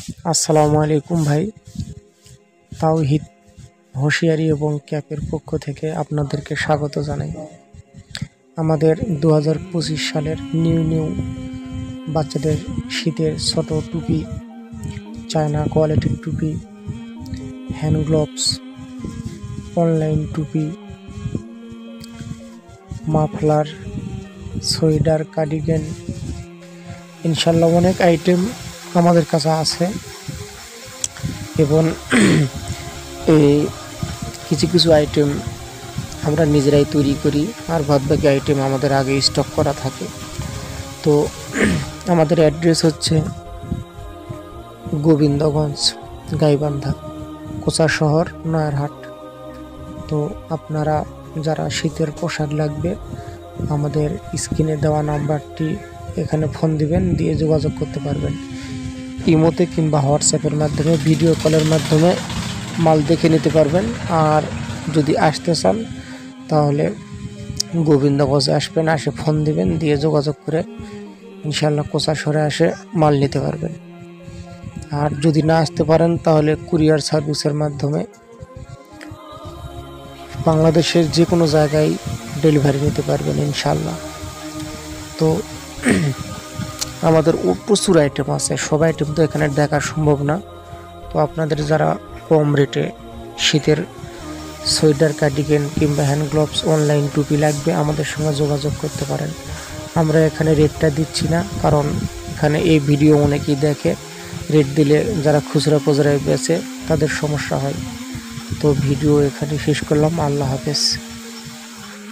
আসসালামু আলাইকুম ভাই। তাওহিদ হোশিয়ারি এবং ক্যাপের পক্ষ থেকে আপনাদেরকে স্বাগত জানাই। আমাদের 2025 সালের নিউ বাচ্চাদের শীতের ছোট টুপি, চায়না কোয়ালিটির টুপি, হ্যান্ড গ্লোভস, অনলাইন টুপি, মাফলার, সোয়েটার, কার্ডিগান, ইনশাল্লাহ অনেক আইটেম আমাদের কাছে আছে এবং এই কিছু আইটেম আমরা নিজেরাই তৈরি করি, আর বাদবাকি আইটেম আমাদের আগে স্টক করা থাকে। তো আমাদের অ্যাড্রেস হচ্ছে গোবিন্দগঞ্জ, গাইবান্ধা, কোচা শহর, নয়ারহাট। তো আপনারা যারা শীতের পোশাক লাগবে আমাদের স্ক্রিনে দেওয়া নাম্বারটি এখানে ফোন দিবেন, দিয়ে যোগাযোগ করতে পারবেন। ইমোতে কিংবা হোয়াটসঅ্যাপের মাধ্যমে ভিডিও কলের মাধ্যমে মাল দেখে নিতে পারবেন। আর যদি আসতে চান তাহলে গোবিন্দগঞ্জে আসবেন, আসে ফোন দিবেন, দিয়ে যোগাযোগ করে ইনশাল্লাহ কোচা শহরে আসে মাল নিতে পারবেন। আর যদি না আসতে পারেন তাহলে কুরিয়ার সার্ভিসের মাধ্যমে বাংলাদেশের যে কোনো জায়গায় ডেলিভারি নিতে পারবেন ইনশাল্লাহ। তো আমাদের প্রচুর আইটেম আছে, সব আইটেম তো এখানে দেখা সম্ভব না। তো আপনাদের যারা কম রেটে শীতের সোয়েটার, কার্ডিগান কিংবা হ্যান্ড গ্লোভস, অনলাইন টুপি লাগবে আমাদের সঙ্গে যোগাযোগ করতে পারেন। আমরা এখানে রেটটা দিচ্ছি না, কারণ এখানে এই ভিডিও অনেকেই দেখে, রেট দিলে যারা খুচরা খুচরায় বেচে তাদের সমস্যা হয়। তো ভিডিও এখানে শেষ করলাম। আল্লাহ হাফেজ।